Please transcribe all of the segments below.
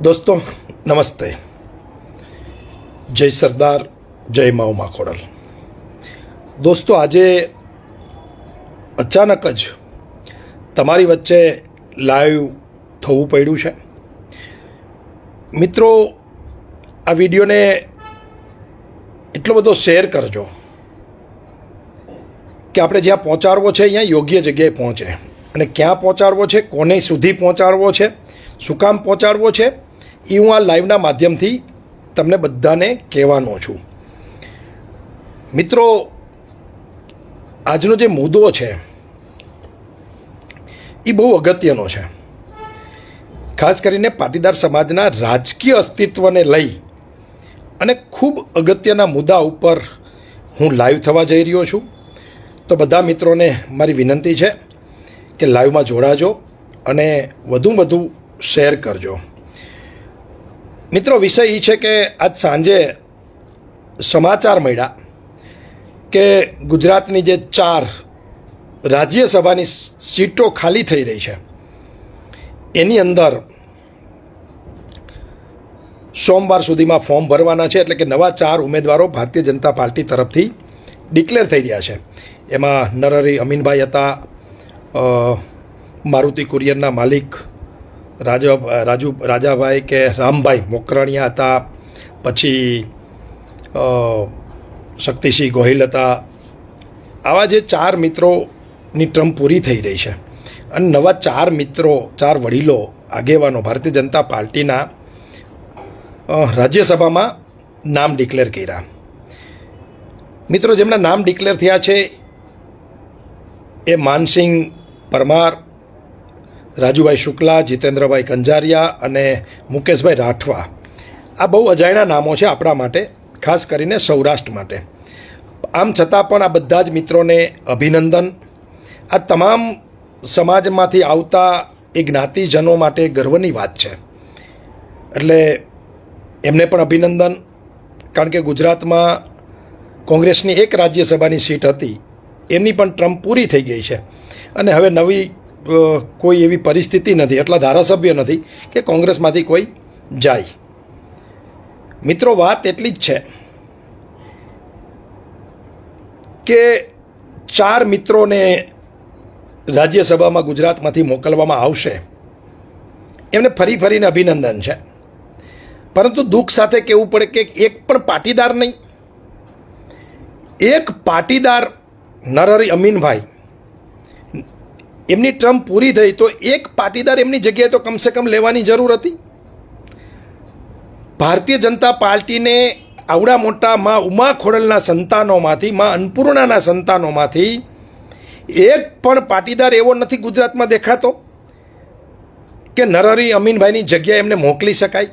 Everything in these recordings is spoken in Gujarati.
दोस्तों नमस्ते। जय सरदार, जय माऊ माखोड़ल। दोस्तों આજે અચાનક જ તમારી વચ્ચે લાઈવ થવું પડ્યું છે। મિત્રો, આ વિડીયોને એટલો બધો શેર કરજો કે આપણે જ્યાં પહોંચાડવો છે અહીંયા યોગ્ય જગ્યાએ પહોંચે, અને ક્યાં પહોંચાડવો છે, કોને સુધી પહોંચાડવો છે, શું કામ પહોંચાડવો છે, એ હું આ લાઈવના માધ્યમથી તમને બધાને કહેવાનો છું। મિત્રો, આજનો જે મુદ્દો છે એ બહુ અગત્યનો છે। ખાસ કરીને પાટીદાર સમાજના રાજકીય અસ્તિત્વને લઈ અને ખૂબ અગત્યના મુદ્દા ઉપર હું લાઈવ થવા જઈ રહ્યો છું। તો બધા મિત્રોને મારી વિનંતી છે કે લાઈવમાં જોડાજો અને વધુ શેર કરજો। મિત્રો, વિષય એ છે કે આજ સાંજે સમાચાર મળ્યા કે ગુજરાતની જે 4 રાજ્યસભાની સીટો ખાલી થઈ રહી છે એની અંદર સોમવાર સુધીમાં ફોર્મ ભરવાના છે, એટલે કે નવા 4 ઉમેદવારો ભારતીય જનતા પાર્ટી તરફથી ડિક્લેર થઈ રહ્યા છે। એમાં નરહરી અમીનભાઈ હતા, મારુતિ કુરિયરના માલિક રાજાભાઈ કે રામભાઈ મોકરણિયા હતા, પછી શક્તિસિંહ ગોહિલ હતા। આવા જે 4 મિત્રોની ટર્મ પૂરી થઈ રહી છે અને નવા 4 મિત્રો, 4 વડીલો આગેવાનો ભારતીય જનતા પાર્ટીના રાજ્યસભામાં નામ ડિક્લેર કર્યા। મિત્રો, જેમના નામ ડિક્લેર થયા છે એ માનસિંહ પરમાર, રાજુભાઈ શુક્લા, જીતેન્દ્રભાઈ કંજારિયા અને મુકેશભાઈ રાઠવા। આ બહુ અજાણ્યા નામો છે આપણા માટે, ખાસ કરીને સૌરાષ્ટ્ર માટે। આમ છતાં પણ આ બધા જ મિત્રોને અભિનંદન। આ તમામ સમાજમાંથી આવતા એ જ્ઞાતિજનો માટે ગર્વની વાત છે, એટલે એમને પણ અભિનંદન। કારણ કે ગુજરાતમાં કોંગ્રેસની 1 રાજ્યસભાની સીટ હતી, એમની પણ ટર્મ પૂરી થઈ ગઈ છે અને હવે નવી કોઈ એવી પરિસ્થિતિ નથી, એટલા ધારાસભ્ય નથી કે કોંગ્રેસમાંથી કોઈ જાય। મિત્રો, વાત એટલી જ છે કે 4 મિત્રોને રાજ્યસભામાં ગુજરાતમાંથી મોકલવામાં આવશે, એમને ફરીને અભિનંદન છે। પરંતુ દુઃખ સાથે કહેવું પડે કે એક પણ પાટીદાર નહીં, એક પાટીદાર નરહરી અમીનભાઈ, એમની ટર્મ પૂરી થઈ તો એક પાટીદાર એમની જગ્યાએ તો કમસે કમ લેવાની જરૂર હતી। ભારતીય જનતા પાર્ટીને આવડા મોટા માં ઉમા ખોડલના સંતાનોમાંથી, માં અન્નપૂર્ણાના સંતાનોમાંથી એક પણ પાટીદાર એવો નથી ગુજરાતમાં દેખાતો કે નરહરી અમીનભાઈની જગ્યાએ એમને મોકલી શકાય,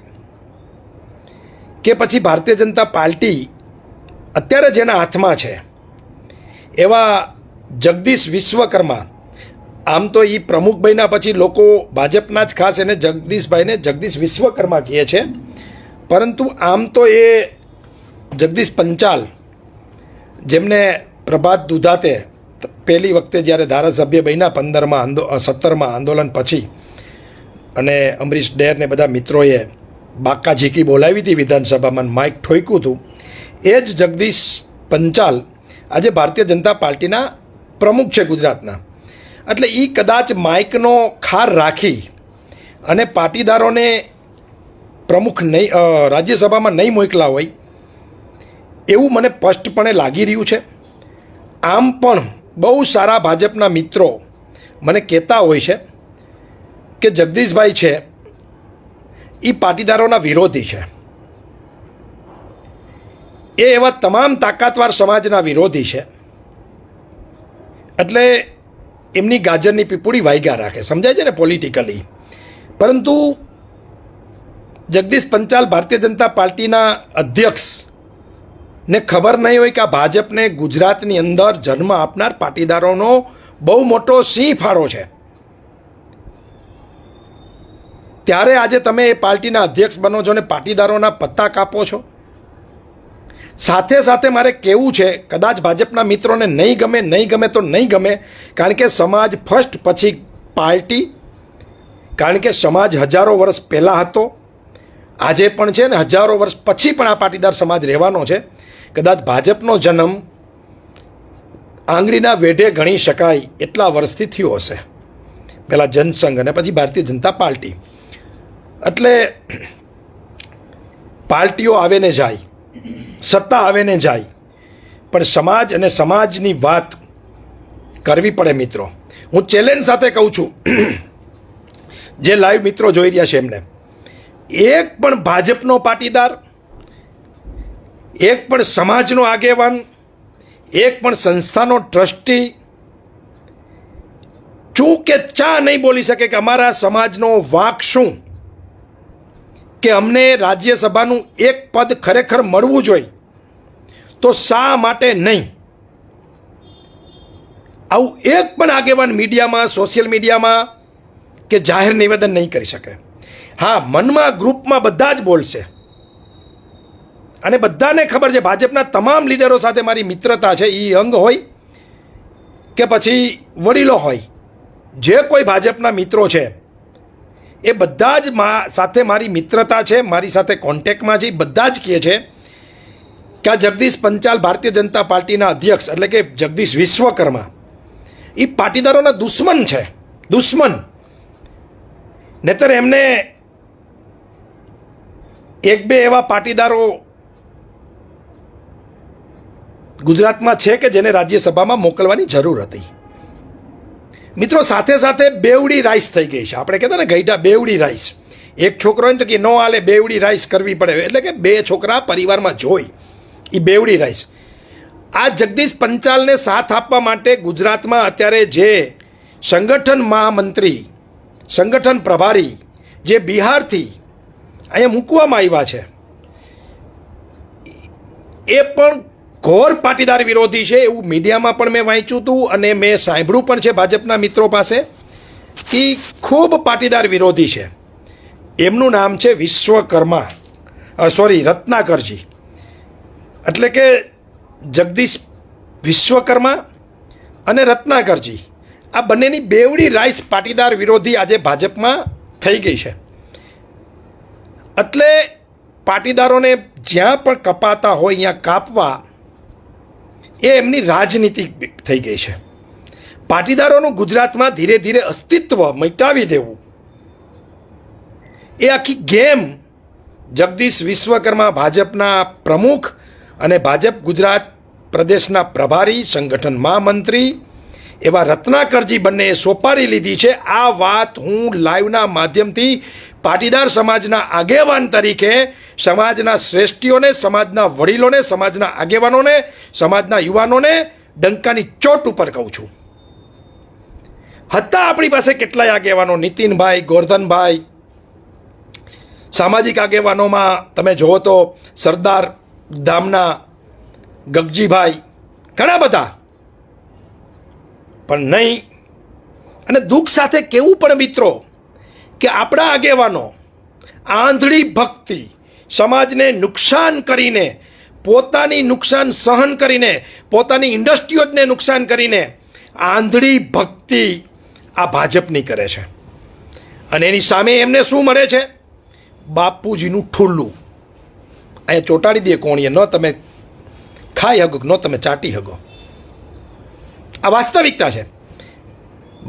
કે પછી ભારતીય જનતા પાર્ટી અત્યારે જેના હાથમાં છે એવા જગદીશ વિશ્વકર્મા, આમ તો એ પ્રમુખ બન્યા પછી લોકો ભાજપના જ ખાસ એને જગદીશભાઈને જગદીશ વિશ્વકર્મા કહે છે, પરંતુ આમ તો એ જગદીશ પંચાલ, જેમને પ્રભાત દુધાતે પહેલી વખતે જ્યારે ધારાસભ્ય બન્યા 17માં આંદોલન પછી, અને અમરીશ ડેરને બધા મિત્રોએ બાકા ઝીકી બોલાવી હતી વિધાનસભામાં, માઇક ઠોક્યું હતું, એ જ જગદીશ પંચાલ આજે ભારતીય જનતા પાર્ટીના પ્રમુખ છે ગુજરાતના। એટલે એ કદાચ માઇકનો ખાર રાખી અને પાટીદારોને પ્રમુખ નહીં, રાજ્યસભામાં નહીં મોકલા હોય એવું મને સ્પષ્ટપણે લાગી રહ્યું છે। આમ પણ બહુ સારા ભાજપના મિત્રો મને કહેતા હોય છે કે જગદીશભાઈ છે એ પાટીદારોના વિરોધી છે, એ એવા તમામ તાકાતવાર સમાજના વિરોધી છે, એટલે એમની ગાજરની પીપુડી વાગ્યા રાખે, સમજાય છે ને પોલિટિકલી। પરંતુ જગદીશ પંચાલ ભારતીય જનતા પાર્ટીના અધ્યક્ષ ને ખબર નહીં હોય કે આ ભાજપને ગુજરાતની અંદર જન્મ આપનાર પાટીદારોનો બહુ મોટો સિંહ ફાળો છે, ત્યારે આજે તમે એ પાર્ટીના અધ્યક્ષ બનો છો ને પાટીદારોના પત્તા કાપો છો। સાથે સાથે મારે કહેવું છે, કદાચ ભાજપના મિત્રોને નહીં ગમે તો નહીં ગમે, કારણ કે સમાજ ફર્સ્ટ પછી પાર્ટી, કારણ કે સમાજ હજારો વર્ષ પહેલાં હતો આજે પણ છે ને હજારો વર્ષ પછી પણ આ પાટીદાર સમાજ રહેવાનો છે. કદાચ ભાજપનો જન્મ આંગળીના વેઢે ગણી શકાય એટલા વર્ષથી થયો હશે. પહેલાં જનસંઘ અને પછી ભારતીય જનતા પાર્ટી. એટલે પાર્ટીઓ આવે ને જાય, સત્તા આવે ને જાય, પણ સમાજ અને સમાજની વાત કરવી પડે મિત્રો. હું ચેલેન્જ સાથે કહું છું, જે લાઈવ મિત્રો જોઈ રહ્યા છે એમને, એક પણ ભાજપનો પાટીદાર, એક પણ સમાજનો આગેવાન, એક પણ સંસ્થાનો ટ્રસ્ટી ચૂ કે ચા નહીં બોલી શકે કે અમારા સમાજનો વાંક શું, કે અમને રાજ્યસભાનું એક પદ ખરેખર મળવું જોઈએ તો શા માટે નહીં. આવું એક પણ આગેવાન મીડિયામાં, સોશિયલ મીડિયામાં કે જાહેર નિવેદન નહીં કરી શકે. હા, મનમાં ગ્રુપમાં બધા જ બોલશે અને બધાને ખબર છે ભાજપના તમામ લીડરો સાથે મારી મિત્રતા છે. એ અંગ હોય કે પછી વડીલો હોય, જે કોઈ ભાજપના મિત્રો છે એ બધા જ સાથે મારી મિત્રતા છે, મારી સાથે કોન્ટેક્ટમાં છે. બધા જ કહે છે કે આ જગદીશ પંચાલ ભારતીય જનતા પાર્ટીના અધ્યક્ષ એટલે કે જગદીશ વિશ્વકર્મા એ પાટીદારોના દુશ્મન છે, દુશ્મન. નહીતર એમને એક બે એવા પાટીદારો ગુજરાતમાં છે કે જેને રાજ્યસભામાં મોકલવાની જરૂર હતી. મિત્રો, સાથે સાથે બેવડી રાઈસ થઈ ગઈ છે. આપણે કહેતા ને ગઈઢા બેવડી રાઈસ. એક છોકરો હોય ને તો કે ન હાલે, બેવડી રાઈસ કરવી પડે. એટલે કે બે છોકરા પરિવારમાં જોઈ, એ બેવડી રાઈસ. આ જગદીશ પંચાલને સાથ આપવા માટે ગુજરાતમાં અત્યારે જે સંગઠન મહામંત્રી, સંગઠન પ્રભારી જે બિહારથી અહીંયા મૂકવામાં આવ્યા છે, એ પણ ઘોર પાટીદાર વિરોધી છે. એવું મીડિયામાં પણ મેં વાંચ્યું હતું અને મેં સાંભળ્યું પણ છે ભાજપના મિત્રો પાસે કે ખૂબ પાટીદાર વિરોધી છે. એમનું નામ છે વિશ્વકર્મા, રત્નાકરજી. એટલે કે જગદીશ વિશ્વકર્મા અને રત્નાકરજી, આ બંનેની બેવડી રાઈસ પાટીદાર વિરોધી આજે ભાજપમાં થઈ ગઈ છે. એટલે પાટીદારોને જ્યાં પણ કપાતા હોય ત્યાં કાપવા એ એમની રાજનીતિ થઈ ગઈ છે. પાટીદારોનું ગુજરાતમાં ધીરે ધીરે અસ્તિત્વ મિટાવી દેવું એ આખી ગેમ જગદીશ વિશ્વકર્મા ભાજપના પ્રમુખ અને ભાજપ ગુજરાત પ્રદેશના પ્રભારી, સંગઠન મહામંત્રી એવા રત્નાકરજી બંનેએ સોપારી લીધી છે. આ વાત હું લાઈવના માધ્યમથી પાટીદાર સમાજના આગેવાન તરીકે સમાજના શ્રેષ્ઠીઓને, સમાજના વડીલોને, સમાજના આગેવાનોને, સમાજના યુવાનોને ડંકાની ચોટ ઉપર કહું છું. હતા આપણી પાસે કેટલાય આગેવાનો, નીતિનભાઈ, ગોરધનભાઈ. સામાજિક આગેવાનોમાં તમે જુઓ તો સરદાર ધામના ગગજીભાઈ, ઘણા બધા. પણ નહીં. અને દુઃખ સાથે કેવું પણ મિત્રો કે આપણા આગેવાનો આંધળી ભક્તિ, સમાજને નુકસાન કરીને, પોતાની નુકસાન સહન કરીને, પોતાની ઇન્ડસ્ટ્રીઓને નુકસાન કરીને આંધળી ભક્તિ આ ભાજપની કરે છે. અને એની સામે એમને શું મળે છે? બાપુજીનું ઠુલ્લું. અહીંયા ચોંટાડી દે કોણીએ, ન તમે ખાઈ હગો, ન તમે ચાટી હગો. આ વાસ્તવિકતા છે.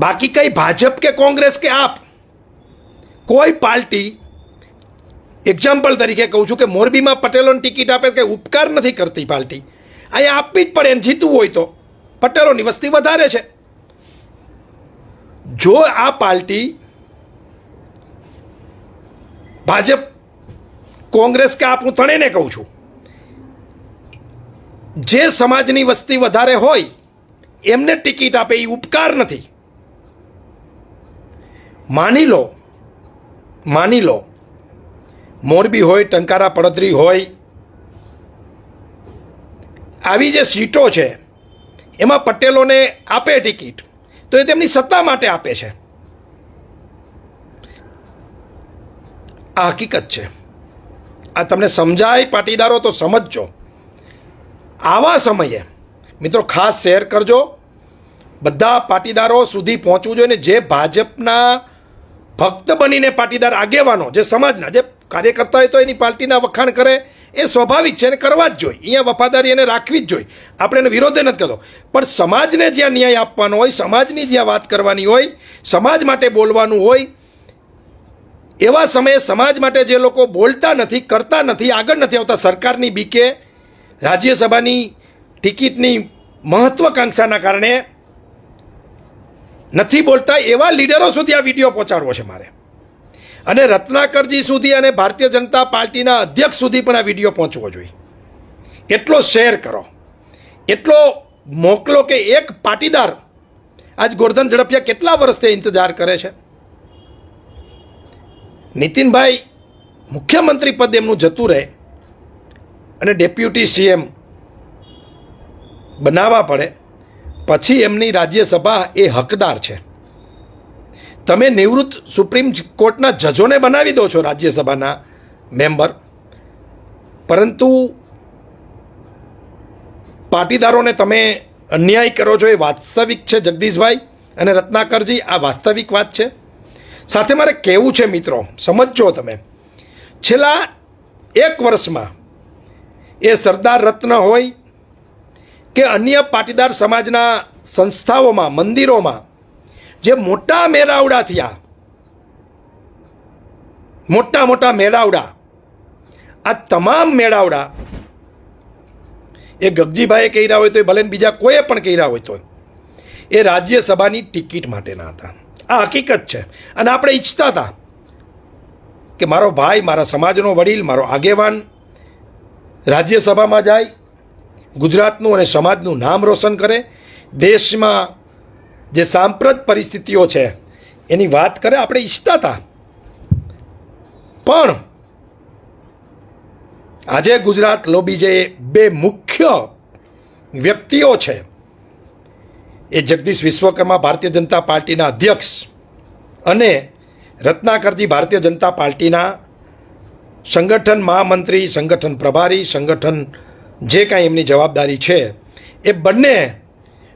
બાકી કઈ ભાજપ કે કોંગ્રેસ કે આપ કોઈ પાર્ટી, એક્ઝામ્પલ તરીકે કહું છું કે મોરબીમાં પટેલોને ટિકિટ આપે કે ઉપકાર નથી કરતી પાર્ટી. અહીંયા આપવી જ પડે. એને જીતવું હોય તો પટેલોની વસ્તી વધારે છે. જો આ પાર્ટી ભાજપ, કોંગ્રેસ કે આપ, હું ત્રણેયને કહું છું, જે સમાજની વસ્તી વધારે હોય એમને ટિકિટ આપે એ ઉપકાર નથી. માની લો મોરબી હોય, ટંકારા પડદરી હોય, આવી જે સીટો છે એમાં પટેલોને આપે ટિકિટ તો એ તેમની સત્તા માટે આપે છે. આ હકીકત છે. આ તમને સમજાય પાટીદારો તો સમજજો. આવા સમયે મિત્રો ખાસ શેર કરજો, બધા પાટીદારો સુધી પહોંચવું જોઈએ. ને જે ભાજપના ભક્ત બનીને પાટીદાર આગેવાનો, જે સમાજના, જે કાર્યકર્તા હોય તો એની પાર્ટીના વખાણ કરે એ સ્વાભાવિક છે અને કરવા જ જોઈએ. અહીંયા વફાદારી એને રાખવી જ જોઈએ. આપણે એને વિરોધે નથી કરતો, પણ સમાજને જ્યાં ન્યાય આપવાનો હોય, સમાજની જ્યાં વાત કરવાની હોય, સમાજ માટે બોલવાનું હોય, એવા સમયે સમાજ માટે જે લોકો બોલતા નથી, કરતા નથી, આગળ નથી આવતા, સરકારની બીકે, રાજ્યસભાની ટિકિટની મહત્વાકાંક્ષાના કારણે નથી બોલતા, એવા લીડરો સુધી આ વિડીયો પહોંચાડવો છે મારે. અને રત્નાકરજી સુધી અને ભારતીય જનતા પાર્ટીના અધ્યક્ષ સુધી પણ આ વિડીયો પહોંચવો જોઈએ. એટલો શેર કરો, એટલો મોકલો કે એક પાટીદાર આજ ગોરધન ઝડપિયા કેટલા વર્ષથી ઇંતજાર કરે છે. નીતિનભાઈ મુખ્યમંત્રી પદ એમનું જતું રહે અને ડેપ્યુટી સીએમ બનાવવા પડે, પછી એમની રાજ્યસભા એ હકદાર છે. તમે નિવૃત્ત સુપ્રીમ કોર્ટના જજોને બનાવી દો છો રાજ્યસભાના મેમ્બર, પરંતુ પાટીદારોને તમે અન્યાય કરો છો. એ વાસ્તવિક છે જગદીશભાઈ અને રત્નાકરજી, આ વાસ્તવિક વાત છે. સાથે મારે કહેવું છે મિત્રો, સમજજો તમે, છેલ્લા 1 વર્ષમાં એ સરદાર રત્ન હોય કે અન્ય પાટીદાર સમાજના સંસ્થાઓમાં, મંદિરોમાં જે મોટા મેળાવડા થયા, મોટા મેળાવડા, આ તમામ મેળાવડા એ ગગજીભાઈએ કર્યા હોય તો ભલે બીજા કોઈએ પણ કર્યા હોય તો એ રાજ્યસભાની ટિકિટ માટેના હતા. આ હકીકત છે. અને આપણે ઈચ્છતા હતા કે મારો ભાઈ, મારા સમાજનો વડીલ, મારો આગેવાન રાજ્યસભામાં જાય, ગુજરાતનું અને સમાજનું નામ રોશન કરે, દેશમાં જે સાંપ્રત પરિસ્થિતિઓ છે એની વાત કરે, આપણે ઈચ્છતા હતા. પણ આજે ગુજરાત લોબી જે 2 મુખ્ય વ્યક્તિઓ છે, એ જગદીશ વિશ્વકર્મા ભારતીય જનતા પાર્ટીના અધ્યક્ષ અને રત્નાકરજી ભારતીય જનતા પાર્ટીના સંગઠન મહામંત્રી, સંગઠન પ્રભારી, સંગઠન જે કાંઈ એમની જવાબદારી છે, એ બંને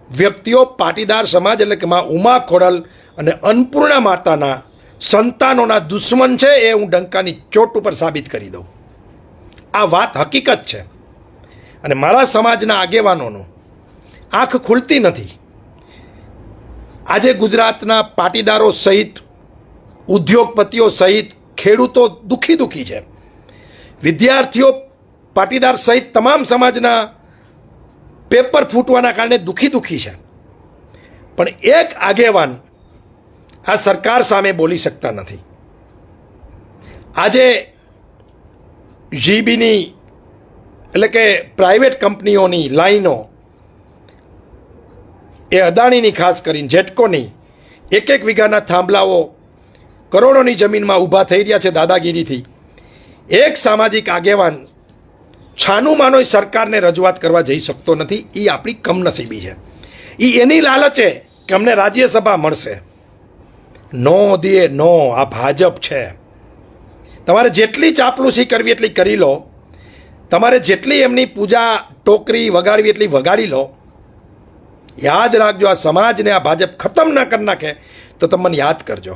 વ્યક્તિઓ પાટીદાર સમાજ એટલે કે મા ઉમા ખોડલ અને અન્નપૂર્ણા માતાના સંતાનોના દુશ્મન છે. એ હું ડંકાની ચોટ ઉપર સાબિત કરી દઉં. આ વાત હકીકત છે. અને મારા સમાજના આગેવાનોનું આંખ ખુલતી નથી. આજે ગુજરાતના પાટીદારો સહિત, ઉદ્યોગપતિઓ સહિત, ખેડૂતો દુઃખી છે. વિદ્યાર્થીઓ પાટીદાર સહિત તમામ સમાજના પેપર ફૂટવાના કારણે દુઃખી છે. પણ એક આગેવાન આ સરકાર સામે બોલી શકતા નથી. આજે જીબીની એટલે કે પ્રાઇવેટ કંપનીઓની લાઈનો, એ અદાણીની ખાસ કરીને જેટકોની 1 વીઘાના થાંભલાઓ કરોડોની જમીનમાં ઊભા થઈ રહ્યા છે દાદાગીરીથી. એક સામાજિક આગેવાન છાનું માનો સરકારને રજૂઆત કરવા જઈ શકતો નથી. એ આપણી કમનસીબી છે. એ એની લાલચે કે અમને રાજ્યસભા મળશે. નો દીએ નો, આ ભાજપ છે. તમારે જેટલી ચાપલુસી કરવી એટલી કરી લો, તમારે જેટલી એમની પૂજા ટોકરી વગાડવી એટલી વગાડી લો. યાદ રાખજો, આ સમાજને આ ભાજપ ખતમ ના કરી નાખે તો તમે મને યાદ કરજો.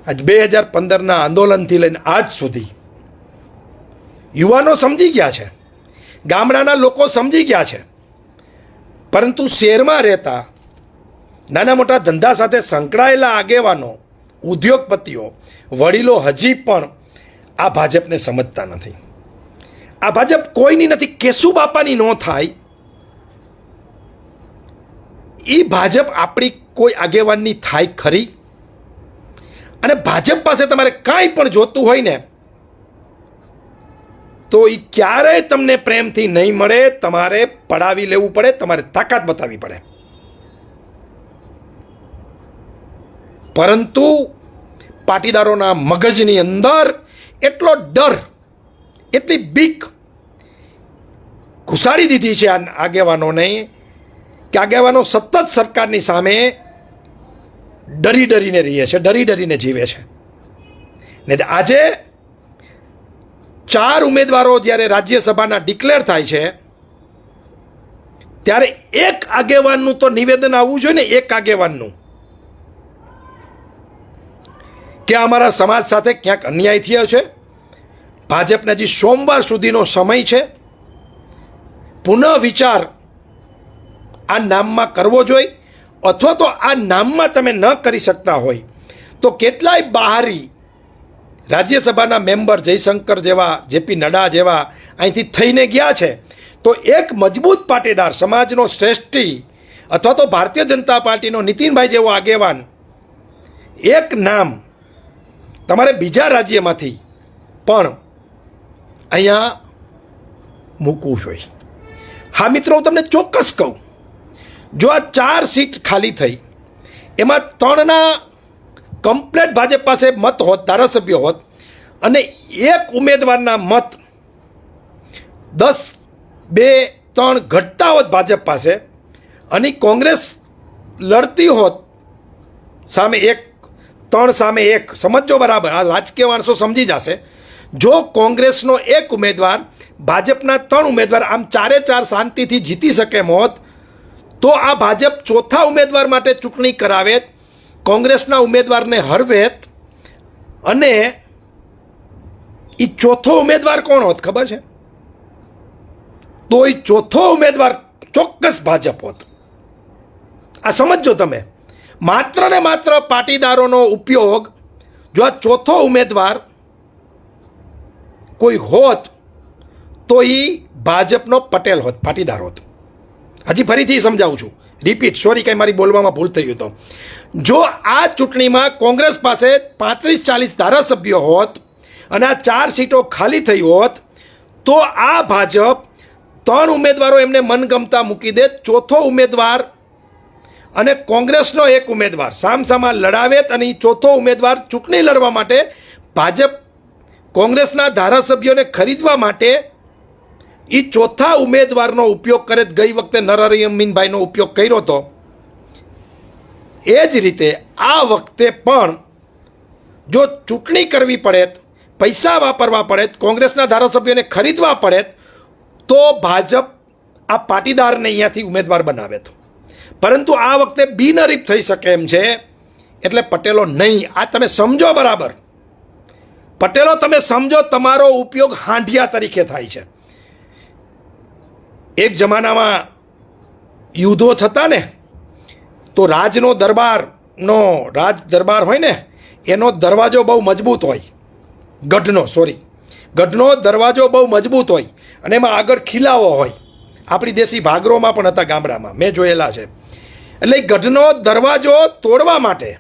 આજ 2015ના આંદોલનથી લઈને આજ સુધી યુવાનો સમજી ગયા છે, ગામડાના લોકો સમજી ગયા છે, પરંતુ શહેરમાં રહેતા નાના મોટા ધંધા સાથે સંકળાયેલા આગેવાનો, ઉદ્યોગપતિઓ, વડીલો હજી પણ આ ભાજપને સમજતા નથી. આ ભાજપ કોઈની નથી. કેશુ બાપાની ન થાય એ ભાજપ આપણી કોઈ આગેવાનની થાય ખરી? અને ભાજપ પાસે તમારે કાંઈ પણ જોતું હોય ને તો એ ક્યારેય તમને પ્રેમથી નહીં મળે. તમારે પડાવી લેવું પડે, તમારે તાકાત બતાવવી પડે. પરંતુ પાટીદારોના મગજની અંદર એટલો ડર, એટલી બીક ઘુસાડી દીધી છે આ આગેવાનોને કે આગેવાનો સતત સરકારની સામે ડરીને રહીએ છે, ડરીને જીવે છે. ને આજે 4 ઉમેદવારો જ્યારે રાજ્યસભાના ડિક્લેર થાય છે ત્યારે એક આગેવાનનું તો નિવેદન આવવું જોઈએ ને. એક આગેવાનનું કે અમારા સમાજ સાથે ક્યાંક અન્યાય થયો છે, ભાજપને હજી સોમવાર સુધીનો સમય છે, પુનઃ વિચાર આ નામમાં કરવો જોઈએ, અથવા તો આ નામમાં તમે ન કરી શકતા હોય તો કેટલાય બહારી રાજ્યસભાના મેમ્બર જયશંકર જેવા, જેપી નડ્ડા જેવા અહીંથી થઈને ગયા છે, તો એક મજબૂત પાટીદાર, સમાજનો શ્રેષ્ઠી અથવા તો ભારતીય જનતા પાર્ટીનો નીતિનભાઈ જેવો આગેવાન, એક નામ તમારે બીજા રાજ્યમાંથી પણ અહીંયા મૂકવું જોઈએ. હા મિત્રો, હું તમને ચોક્કસ કહું, જો આ 4 સીટ ખાલી થઈ, એમાં 3ના કમ્પ્લેટ ભાજપ પાસે મત હોત, ધારાસભ્યો હોત, અને એક ઉમેદવારના મત 10, 2, 3 ઘટતા હોત ભાજપ પાસે, અને કોંગ્રેસ લડતી હોત સામે 3 સામે 1, સમજો બરાબર, આ રાજકીય માણસો સમજી જશે. જો કોંગ્રેસનો 1 ઉમેદવાર, ભાજપના 3 ઉમેદવાર, આમ 4 શાંતિથી જીતી શકે હોત, તો આ ભાજપ ચોથા ઉમેદવાર માટે ચૂંટણી કરાવે, કોંગ્રેસના ઉમેદવારને હરવેત, અને એ ચોથો ઉમેદવાર કોણ હોત ખબર છે? તો એ ચોથો ઉમેદવાર ચોક્કસ ભાજપ હોત. આ સમજો તમે, માત્ર ને માત્ર પાટીદારોનો ઉપયોગ, જો આ ચોથો ઉમેદવાર કોઈ હોત તો એ ભાજપનો પટેલ હોત, પાટીદાર હોત. હજી ફરીથી સમજાવું છું, રિપીટ, સોરી, કંઈ મારી બોલવામાં ભૂલ થઈ તો. જો આ ચૂંટણીમાં કોંગ્રેસ પાસે 35-40 ધારાસભ્યો હોત અને આ 4 સીટો ખાલી થઈ હોત, તો આ ભાજપ 3 ઉમેદવારો એમને મનગમતા મૂકી દે, ચોથો ઉમેદવાર અને કોંગ્રેસનો 1 ઉમેદવાર સામસામા લડાવેત, અને એ ચોથો ઉમેદવાર ચૂંટણી લડવા માટે ભાજપ કોંગ્રેસના ધારાસભ્યોને ખરીદવા માટે એ ચોથા ઉમેદવારનો ઉપયોગ કરે. ગઈ વખતે નરસિંહભાઈનો ઉપયોગ કર્યો હતો, એ જ રીતે આ વખતે પણ જો ચૂંટણી કરવી પડે, પૈસા વાપરવા પડે, કોંગ્રેસના ધારાસભ્યોને ખરીદવા પડે, તો ભાજપ આ પાટીદારને અહીંયાથી ઉમેદવાર બનાવે. પરંતુ આ વખતે બિનહરીફ થઈ શકે એમ છે, એટલે પટેલો નહીં. આ તમે સમજો બરાબર, પટેલો તમે સમજો, તમારો ઉપયોગ હાંઢિયા તરીકે થાય છે. એક જમાનામાં યુદ્ધો થતા ને, તો રાજ દરબાર હોય ને, એનો દરવાજો બહુ મજબૂત હોય, ગઢનો દરવાજો બહુ મજબૂત હોય, અને એમાં આગળ ખીલાવો હોય. આપણી દેશી ભાગરોમાં પણ હતા, ગામડામાં મેં જોયેલા છે. એટલે ગઢનો દરવાજો તોડવા માટે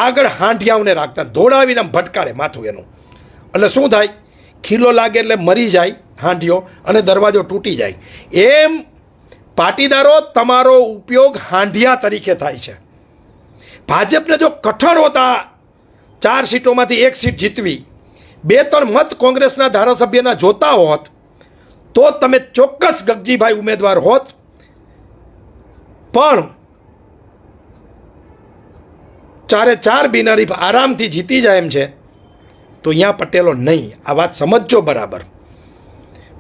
આગળ હાંઢિયાઓને રાખતા, ધોળાવીને ભટકાડે માથું એનું. એટલે શું થાય? ખીલો લાગે એટલે મરી જાય હાંઢિયો, અને દરવાજો તૂટી જાય. એમ પાટીદારો તમારો ઉપયોગ હાંઢિયા તરીકે થાય છે. ભાજપને જો કઠણ હોતા 4 સીટોમાંથી 1 સીટ જીતવી, 2-3 મત કોંગ્રેસના ધારાસભ્યના જોતા હોત, તો તમે ચોક્કસ ગગજીભાઈ ઉમેદવાર હોત. પણ 4 બિનહરીફ આરામથી જીતી જાય એમ છે, તો અહીંયા પટેલો નહીં. આ વાત સમજજો બરાબર.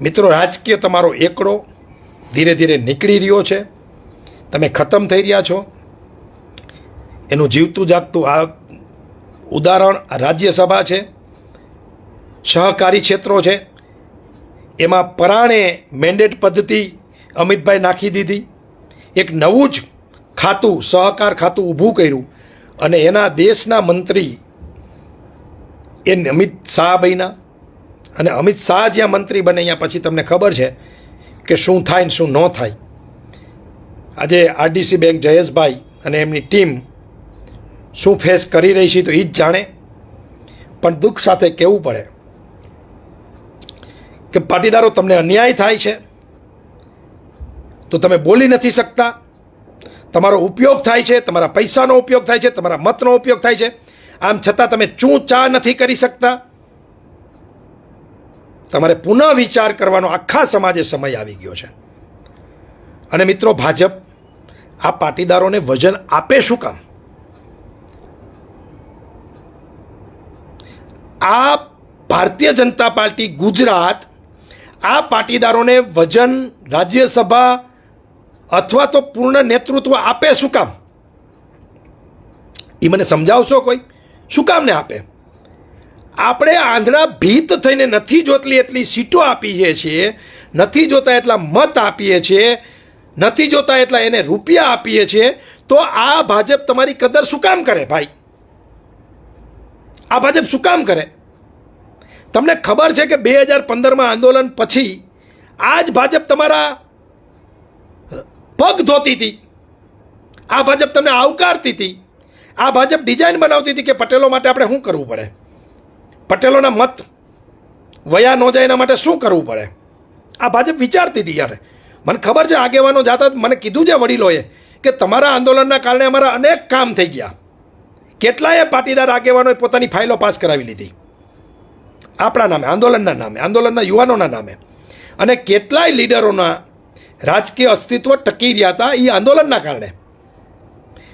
મિત્રો, રાજકીય તમારો એકડો ધીરે ધીરે નીકળી રહ્યો છે, તમે ખતમ થઈ રહ્યા છો. એનું જીવતું જાગતું આ ઉદાહરણ આ રાજ્યસભા છે, સહકારી ક્ષેત્રો છે. એમાં પરાણે મેન્ડેટ પદ્ધતિ અમિતભાઈ નાખી દીધી, એક નવું જ ખાતું, સહકાર ખાતું ઊભું કર્યું, અને એના દેશના મંત્રી એ અમિત શાહ બન્યા. અને અમિત શાહ જ્યાં મંત્રી બને, અહીંયા પછી તમને ખબર છે કે શું થાય ને શું ન થાય. આજે આરડીસી બેંક જયેશભાઈ અને એમની ટીમ શું ફેસ કરી રહી છે તો એ જ જાણે. પણ દુઃખ સાથે કહેવું પડે કે પાટીદારો, તમને અન્યાય થાય છે તો તમે બોલી નથી શકતા. તમારો ઉપયોગ થાય છે, તમારા પૈસાનો ઉપયોગ થાય છે, તમારા મતનો ઉપયોગ થાય છે, આમ છતાં તમે ચા નથી કરી શકતા. તમારે પુનઃ વિચાર કરવાનો આખા સમાજે સમય આવી ગયો છે. અને મિત્રો, ભાજપ આ પાટીદારોને વજન આપે શું કામ? આ ભારતીય જનતા પાર્ટી ગુજરાત આ પાટીદારોને વજન, રાજ્યસભા અથવા તો પૂર્ણ નેતૃત્વ આપે શું કામ? એ મને સમજાવશો કોઈ? શું કામ ને આપે? આપણે આંધળા ભીત થઈને નથી જોતલી એટલી સીટો આપીએ છીએ, નથી જોતા એટલા મત આપીએ છીએ, નથી જોતા એટલા એને રૂપિયા આપીએ છીએ, તો આ ભાજપ તમારી કદર શું કામ કરે ભાઈ? આ ભાજપ શું કામ કરે? તમને ખબર છે કે 2015માં આંદોલન પછી આ જ ભાજપ તમારા પગ ધોતી હતી, આ ભાજપ તમને આવકારતી હતી, આ ભાજપ ડિઝાઇન બનાવતી હતી કે પટેલો માટે આપણે શું કરવું પડે, પટેલોના મત વયા ન જાય એના માટે શું કરવું પડે. આ ભાજપ વિચારતી હતી યાર. મને ખબર છે આગેવાનો જાતા મને કીધું છે વડીલોએ કે તમારા આંદોલનના કારણે અમારા અનેક કામ થઈ ગયા. કેટલાય પાટીદાર આગેવાનોએ પોતાની ફાઇલો પાસ કરાવી લીધી આપણા નામે, આંદોલનના નામે, આંદોલનના યુવાનોના નામે, અને કેટલાય લીડરોના રાજકીય અસ્તિત્વ ટકી રહ્યા હતા એ આંદોલનના કારણે.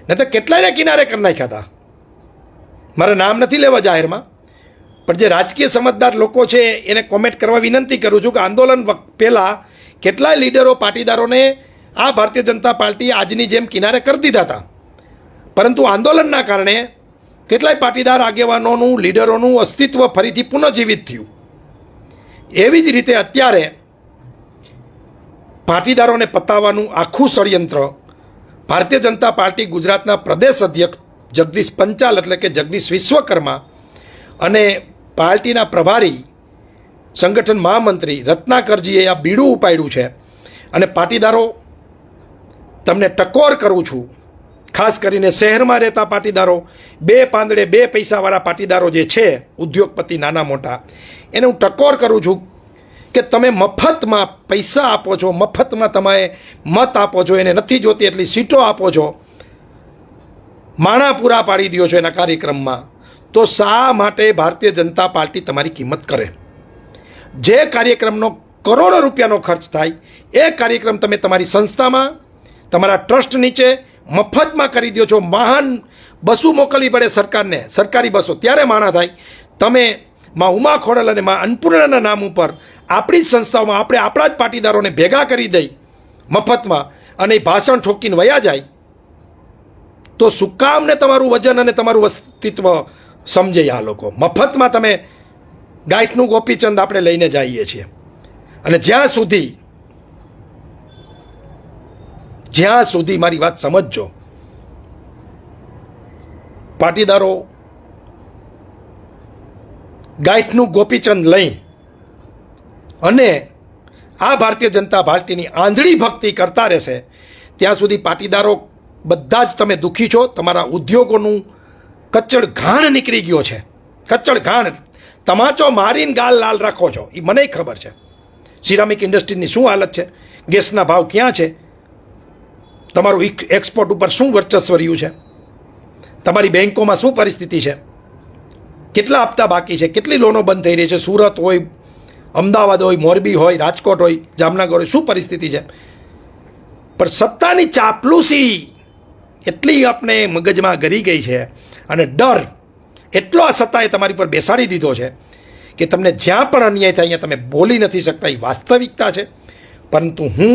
નહીં તો કેટલાયને કિનારે કરી નાખ્યા હતા. મારે નામ નથી લેવા જાહેરમાં, પણ જે રાજકીય સમજદાર લોકો છે એને કોમેન્ટ કરવા વિનંતી કરું છું કે આંદોલન પહેલાં કેટલાય લીડરો પાટીદારોને આ ભારતીય જનતા પાર્ટી આજની જેમ કિનારે કરી દીધા હતા, પરંતુ આંદોલનના કારણે કેટલાય પાટીદાર આગેવાનોનું, લીડરોનું અસ્તિત્વ ફરીથી પુનઃજીવિત થયું. એવી જ રીતે અત્યારે પાટીદારોને પતાવવાનું આખું ષડયંત્ર ભારતીય જનતા પાર્ટી ગુજરાતના પ્રદેશ અધ્યક્ષ જગદીશ પંચાલ એટલે કે જગદીશ વિશ્વકર્મા અને પાર્ટીના પ્રભારી સંગઠન મહામંત્રી રત્નાકરજીએ આ બીડું ઉપાડ્યું છે. અને પાટીદારો, તમને ટકોર કરું છું, ખાસ કરીને શહેરમાં રહેતા પાટીદારો, બે પાંદડે બે પૈસાવાળા પાટીદારો જે છે, ઉદ્યોગપતિ નાના મોટા, એને હું ટકોર કરું છું કે તમે મફતમાં પૈસા આપો છો, મફતમાં તમે મત આપો છો, એને નથી જોતી એટલી સીટો આપો છો, માણા પૂરા પાડી દો છો એના કાર્યક્રમમાં, તો શા માટે ભારતીય જનતા પાર્ટી તમારી કિંમત કરે? જે કાર્યક્રમનો કરોડો રૂપિયાનો ખર્ચ થાય એ કાર્યક્રમ તમે તમારી સંસ્થામાં, તમારા ટ્રસ્ટ નીચે મફતમાં કરી દો છો. મહાન બસો મોકલવી પડે સરકારને, સરકારી બસો, ત્યારે માણા થાય. તમે માં ઉમા ખોડલ અને માં અન્નપૂર્ણાના નામ ઉપર આપણી જ સંસ્થાઓમાં આપણે આપણા જ પાટીદારોને ભેગા કરી દઈ મફતમાં, અને ભાષણ ઠોકીને વયા જાય, તો શું કામને તમારું વજન અને તમારું અસ્તિત્વ સમજે આ લોકો? મફતમાં તમે ગાયઠનું ગોપીચંદ આપણે લઈને જઈએ છીએ. અને જ્યાં સુધી મારી વાત સમજજો, પાટીદારો ગાયઠનું ગોપીચંદ લઈ અને આ ભારતીય જનતા પાર્ટીની આંધળી ભક્તિ કરતા રહેશે, ત્યાં સુધી પાટીદારો બધા જ તમે દુઃખી છો. તમારા ઉદ્યોગોનું કચ્ચડ ઘાણ નીકળી ગયો છે, કચ્ચડ ઘાણ. તમાચો મારીને ગાલ લાલ રાખો છો, એ મને ખબર છે. સિરામિક ઇન્ડસ્ટ્રીની શું હાલત છે, ગેસના ભાવ ક્યાં છે, તમારું એક્સપોર્ટ ઉપર શું વર્ચસ્વ રહ્યું છે, તમારી બેંકોમાં શું પરિસ્થિતિ છે, કેટલા હપ્તા બાકી છે, કેટલી લોનો બંધ થઈ રહી છે, સુરત હોય, અમદાવાદ હોય, મોરબી હોય, રાજકોટ હોય, જામનગર હોય, શું પરિસ્થિતિ છે. પણ સત્તાની ચાપલુસી એટલી આપણે મગજમાં ગરી ગઈ છે અને ડર એટલો આ સત્તાએ તમારી પર બેસાડી દીધો છે કે તમને જ્યાં પણ અન્યાય થાય અહીંયા તમે બોલી નથી શકતા. એ વાસ્તવિકતા છે. પરંતુ હું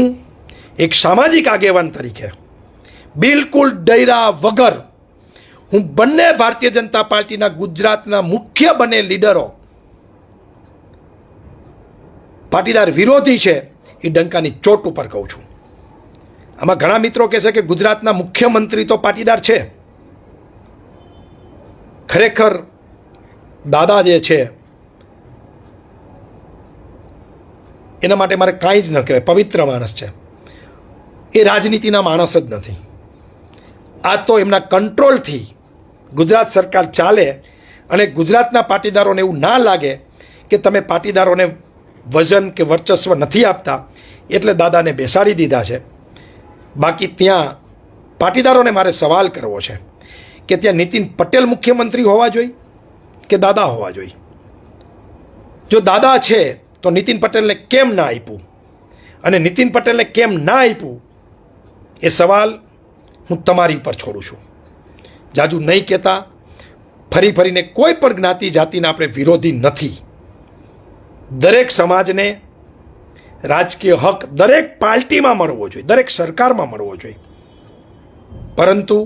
એક સામાજિક આગેવાન તરીકે બિલકુલ ડર્યા વગર હું બંને ભારતીય જનતા પાર્ટીના ગુજરાતના મુખ્ય બંને લીડરો પાટીદાર વિરોધી છે એ ડંકાની ચોટ ઉપર કહું છું. આમાં ઘણા મિત્રો કહેશે કે ગુજરાતના મુખ્યમંત્રી તો પાટીદાર છે. ખરેખર દાદા જે છે એના માટે મારે કાંઈ જ ન કહેવાય, પવિત્ર માણસ છે. એ રાજનીતિના માણસ જ નથી. આ તો એમના કંટ્રોલથી ગુજરાત સરકાર ચાલે અને ગુજરાતના પાટીદારોને એવું ના લાગે કે તમે પાટીદારોને વજન કે વર્ચસ્વ નથી આપતા, એટલે દાદાને બેસાડી દીધા છે. બાકી ત્યાં પાટીદારોને મારે સવાલ કરવો છે કે ત્યાં નીતિન પટેલ મુખ્યમંત્રી હોવા જોઈએ કે દાદા હોવા જોઈએ? જો દાદા છે તો નીતિન પટેલને કેમ ના આપ્યું, અને નીતિન પટેલને કેમ ના આપ્યું એ સવાલ હું તમારી ઉપર છોડું છું. જાજુ નહીં કહેતા. ફરી ફરીને કોઈ પણ જ્ઞાતિ જાતિના આપણે વિરોધી નથી. દરેક સમાજને રાજકીય હક દરેક પાર્ટીમાં મળવો જોઈએ, દરેક સરકારમાં મળવો જોઈએ. પરંતુ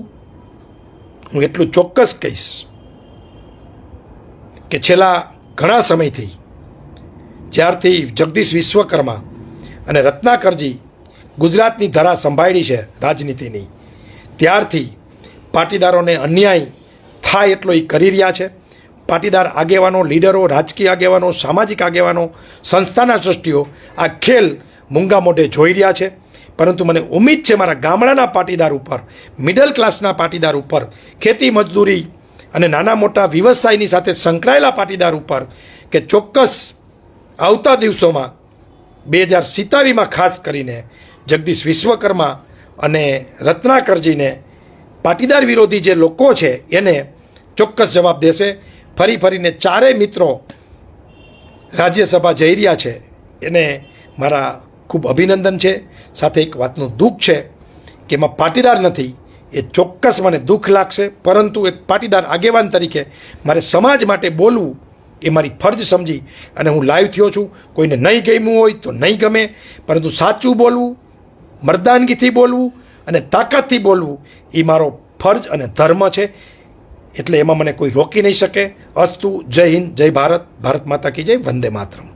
હું એટલું ચોક્કસ કહીશ કે છેલ્લા ઘણા સમયથી જ્યારથી જગદીશ વિશ્વકર્મા અને રત્નાકરજી ગુજરાતની ધરા સંભાળી છે રાજનીતિની, ત્યારથી પાટીદારોને અન્યાય થાય એટલો એ કરી રહ્યા છે. પાટીદાર આગેવાનો, લીડરો, રાજકીય આગેવાનો, સામાજિક આગેવાનો, સંસ્થાના ટ્રસ્ટીઓ આ ખેલ મૂંગા મોઢે જોઈ રહ્યા છે. પરંતુ મને ઉમ્મીદ છે મારા ગામડાના પાટીદાર ઉપર, મિડલ ક્લાસના પાટીદાર ઉપર, ખેતી મજદૂરી અને નાના મોટા વ્યવસાયની સાથે સંકળાયેલા પાટીદાર ઉપર કે ચોક્કસ આવતા દિવસોમાં 2027માં ખાસ કરીને જગદીશ વિશ્વકર્મા અને રત્નાકરજીને પાટીદાર વિરોધી જે લોકો છે એને ચોક્કસ જવાબ દેશે. ફરીને ચારેય મિત્રો રાજ્યસભા જઈ રહ્યા છે એને મારા ખૂબ અભિનંદન છે. સાથે એક વાતનું દુઃખ છે કે એમાં પાટીદાર નથી, એ ચોક્કસ મને દુઃખ લાગશે, પરંતુ એક પાટીદાર આગેવાન તરીકે મારે સમાજ માટે બોલવું એ મારી ફરજ સમજી અને હું લાઈવ થયો છું. કોઈને નહીં ગમ્યું હોય તો નહીં ગમે, પરંતુ સાચું બોલવું, મર્દાનગીથી બોલવું અને તાકાતથી બોલવું એ મારો ફરજ અને ધર્મ છે. એટલે એમાં મને કોઈ રોકી નહીં શકે. અસ્તુ. જય હિન્દ, જય ભારત, ભારત માતા કી જય, વંદે માતરમ.